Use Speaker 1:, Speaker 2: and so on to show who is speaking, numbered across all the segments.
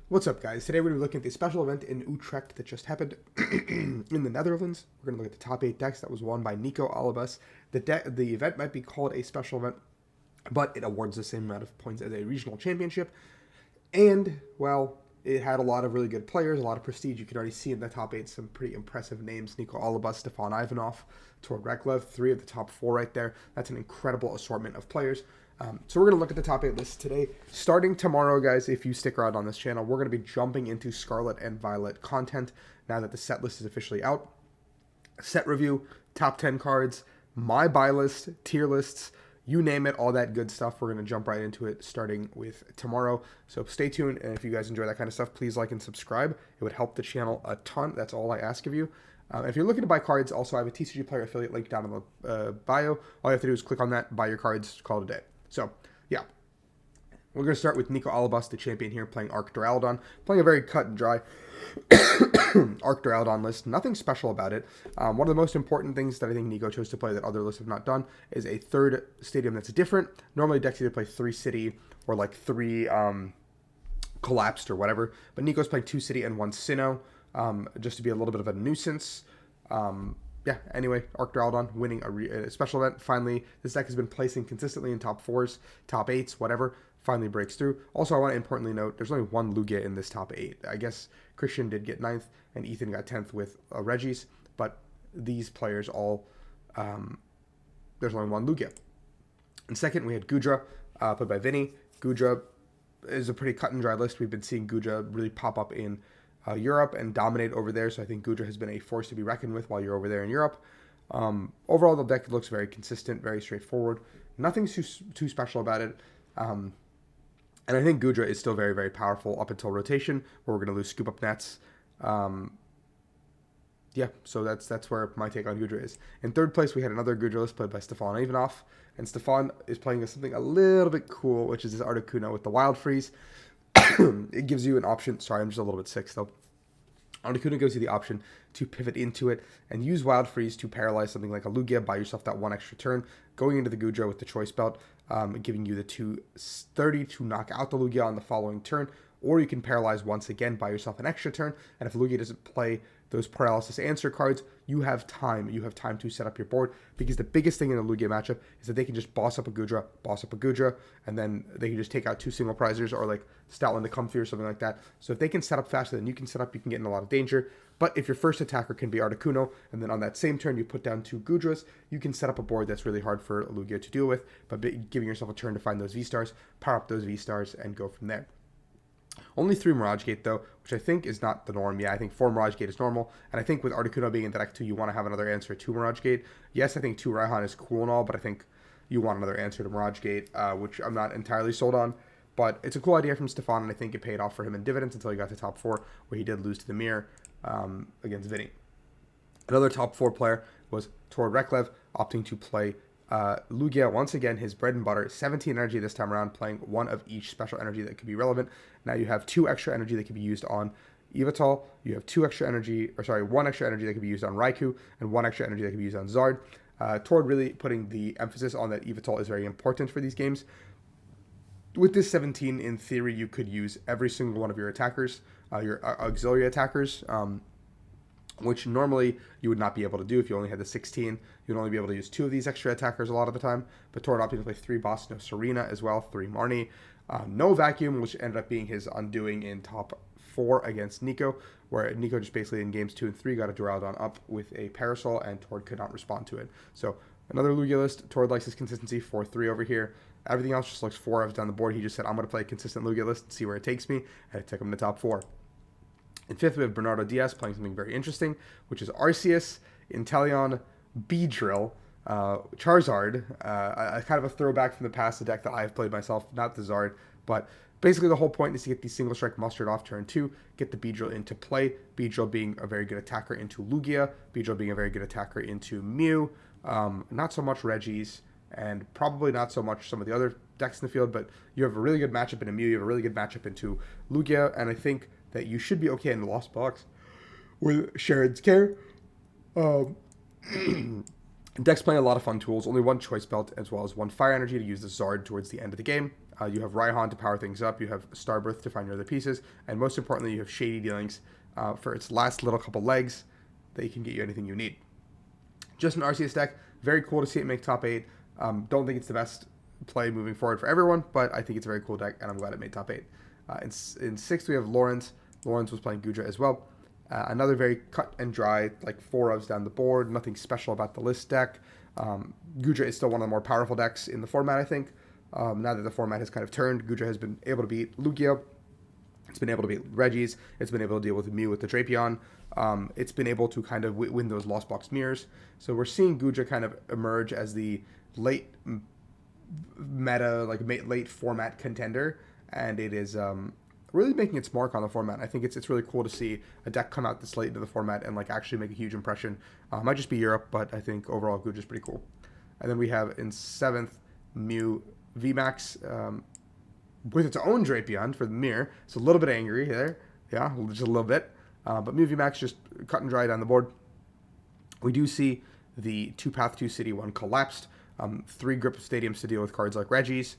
Speaker 1: What's up, guys? Today we're going to be looking at the special event in Utrecht that just happened in the Netherlands. We're going to look at the top 8 decks that was won by Nigo Alibus. The event might be called a special event, but it awards the same amount of points as a regional championship. And, well, it had a lot of really good players, a lot of prestige. You can already see in the top 8 some pretty impressive names. Nigo Alibus, Stefan Ivanov, Tord Reklev, 3 of the top 4 right there. That's an incredible assortment of players. So we're going to look at the top 8 list today. Starting tomorrow, guys, if you stick around on this channel, we're going to be jumping into Scarlet and Violet content now that the set list is officially out. Set review, top 10 cards, my buy list, tier lists, you name it, all that good stuff. We're going to jump right into it starting with tomorrow. So stay tuned, and if you guys enjoy that kind of stuff, please like and subscribe. It would help the channel a ton. That's all I ask of you. If you're looking to buy cards, also I have a TCG Player affiliate link down in the bio. All you have to do is click on that, buy your cards, call it a day. So, yeah. We're going to start with Nigo Alibus, the champion here, playing Arc Duraludon. Playing a very cut and dry Arc Duraludon list. Nothing special about it. One of the most important things that I think Nigo chose to play that other lists have not done is a third stadium that's different. Normally decks either play 3 city or like 3 collapsed or whatever. But Nigo's playing 2 city and 1 Sinnoh, just to be a little bit of a nuisance. Yeah, anyway, Arc Duraludon winning a special event. Finally, this deck has been placing consistently in top 4s, top 8s, whatever. Finally breaks through. Also, I want to importantly note, there's only one Lugia in this top 8. I guess Christian did get 9th, and Ethan got 10th with Regis, but these players all, there's only one Lugia. And second, we had Goodra, played by Vinny. Goodra is a pretty cut and dry list. We've been seeing Gujar really pop up in Europe and dominate over there, so I think Gujar has been a force to be reckoned with while you're over there in Europe. Overall, the deck looks very consistent, very straightforward. Nothing too special about it. And I think Gudra is still very, very powerful up until rotation, where we're going to lose Scoop Up Nets. Yeah, so that's where my take on Gudra is. In third place, we had another Gudra list played by Stefan Ivanov. And Stefan is playing something a little bit cool, which is his Articuno with the Wild Freeze. It gives you an option. Sorry, I'm just a little bit sick still. Articuno gives you the option to pivot into it and use Wild Freeze to paralyze something like a Lugia, buy yourself that 1 extra turn, going into the Gudra with the Choice Belt, giving you the 230 to knock out the Lugia on the following turn, or you can paralyze once again, buy yourself an extra turn, and if Lugia doesn't play those paralysis answer cards, you have time. You have time to set up your board, because the biggest thing in the Lugia matchup is that they can just boss up a Gudra, and then they can just take out 2 single prizers or like Stoutland to Comfy or something like that. So if they can set up faster than you can set up, you can get in a lot of danger. But if your first attacker can be Articuno, and then on that same turn you put down 2 Gudras, you can set up a board that's really hard for Lugia to deal with, but giving yourself a turn to find those V-Stars, power up those V-Stars, and go from there. Only 3 Mirage Gate, though, which I think is not the norm. Yeah, I think 4 Mirage Gate is normal. And I think with Articuno being in the deck, too, you want to have another answer to Mirage Gate. Yes, I think 2 Raihan is cool and all, but I think you want another answer to Mirage Gate, which I'm not entirely sold on. But it's a cool idea from Stefan, and I think it paid off for him in dividends until he got to top 4, where he did lose to the mirror against Vinny. Another top 4 player was Tord Reklev, opting to play Lugia, once again, his bread and butter, 17 energy this time around, playing 1 of each special energy that could be relevant. Now you have 2 extra energy that could be used on Yveltal. You have 1 extra energy that could be used on Raikou, and 1 extra energy that could be used on Zard. Tord really putting the emphasis on that Yveltal is very important for these games. With this 17, in theory, you could use every single one of your attackers, your auxiliary attackers, which normally you would not be able to do if you only had the 16. You'd only be able to use 2 of these extra attackers a lot of the time. But Tord opted to play 3 Boss, no Serena as well, 3 Marnie, no Vacuum, which ended up being his undoing in top 4 against Nigo, where Nigo just basically in games 2 and 3 got a Duraludon up with a Parasol, and Tord could not respond to it. So another Lugia list. Tord likes his consistency, 4-3 over here. Everything else just looks 4 Fs down the board. He just said, I'm going to play a consistent Lugia list and see where it takes me, and it took him to top 4. In 5th, we have Bernardo Diaz playing something very interesting, which is Arceus, Inteleon, Beedrill, Charizard, a kind of a throwback from the past, the deck that I've played myself, not the Zard, but basically the whole point is to get these single strike mustard off turn 2, get the Beedrill into play, Beedrill being a very good attacker into Lugia, Beedrill being a very good attacker into Mew, not so much Regis, and probably not so much some of the other decks in the field, but you have a really good matchup into Mew, you have a really good matchup into Lugia, and I think that you should be okay in the Lost Box with Sharon's Care. Deck's playing a lot of fun tools, only 1 Choice Belt as well as 1 Fire Energy to use the Zard towards the end of the game. You have Raihan to power things up. You have Starbirth to find your other pieces. And most importantly, you have Shady Dealings for its last little couple legs that you can get you anything you need. Just an RCS deck. Very cool to see it make top 8. Don't think it's the best play moving forward for everyone, but I think it's a very cool deck, and I'm glad it made top 8. In 6th, we have Lawrence. Lawrence was playing Goodra as well. Another very cut and dry, like 4-ofs down the board. Nothing special about the list deck. Gujar is still one of the more powerful decks in the format, I think. Now that the format has kind of turned, Gujar has been able to beat Lugia. It's been able to beat Regis. It's been able to deal with Mew with the Drapion. It's been able to kind of win those Lost Box mirrors. So we're seeing Gujar kind of emerge as the late meta, like late format contender. And it is really making its mark on the format. I think it's really cool to see a deck come out this late into the format and like actually make a huge impression. Might just be Europe, but I think overall Gujar is pretty cool. And then we have in 7th Mew VMAX with its own Drapion for the mirror. It's a little bit angry there, yeah, just a little bit. But Mew VMAX just cut and dry down the board. We do see the 2 Path 2 City 1 collapsed. 3 Grip Stadiums to deal with cards like Regis,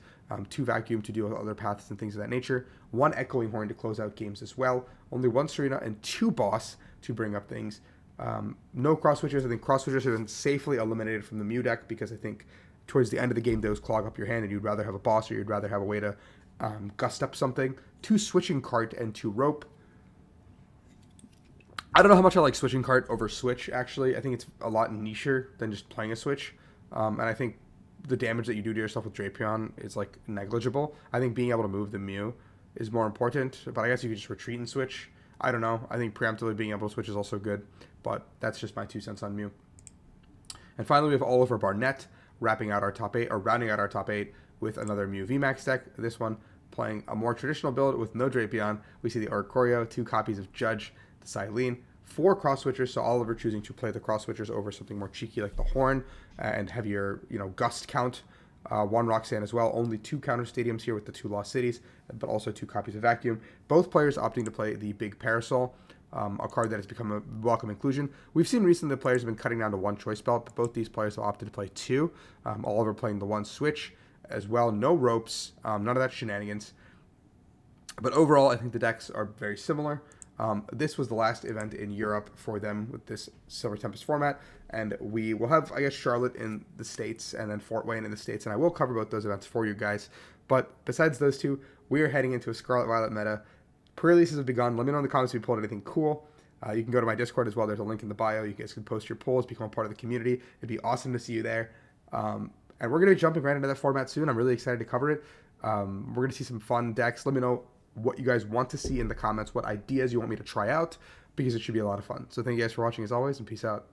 Speaker 1: 2 Vacuum to deal with other paths and things of that nature, 1 Echoing Horn to close out games as well, only 1 Serena and 2 Boss to bring up things. No cross switchers. I think cross switchers have been safely eliminated from the Mew deck because I think towards the end of the game those clog up your hand and you'd rather have a boss or you'd rather have a way to gust up something. 2 Switching Cart and 2 Rope. I don't know how much I like Switching Cart over Switch, actually. I think it's a lot nicher than just playing a Switch. And I think the damage that you do to yourself with Drapion is like negligible. I think being able to move the Mew is more important, but I guess you could just retreat and switch. I don't know. I think preemptively being able to switch is also good, but that's just my 2 cents on Mew. And finally, we have Oliver Barnett rounding out our top 8 with another Mew VMAX deck. This one playing a more traditional build with no Drapion. We see the Oricorio, 2 copies of Judge, the Silene, 4 cross switchers, so Oliver choosing to play the cross switchers over something more cheeky like the Horn and heavier, gust count. 1 Roxanne as well. Only 2 counter stadiums here with the 2 Lost Cities, but also 2 copies of Vacuum. Both players opting to play the Big Parasol, a card that has become a welcome inclusion. We've seen recently the players have been cutting down to 1 choice belt, but both these players have opted to play 2. Oliver playing the 1 switch as well. No ropes, none of that shenanigans. But overall, I think the decks are very similar. This was the last event in Europe for them with this Silver Tempest format, and we will have, I guess, Charlotte in the States and then Fort Wayne in the States, and I will cover both those events for you guys. But besides those 2, we are heading into a Scarlet Violet meta. Pre-releases have begun. Let me know in the comments if you pulled anything cool. You can go to my Discord as well. There's a link in the bio. You guys can post your polls, become a part of the community. It'd be awesome to see you there. And we're going to be jumping right into that format soon. I'm really excited to cover it. We're going to see some fun decks. Let me know what you guys want to see in the comments, what ideas you want me to try out, because it should be a lot of fun. So thank you guys for watching as always, and peace out.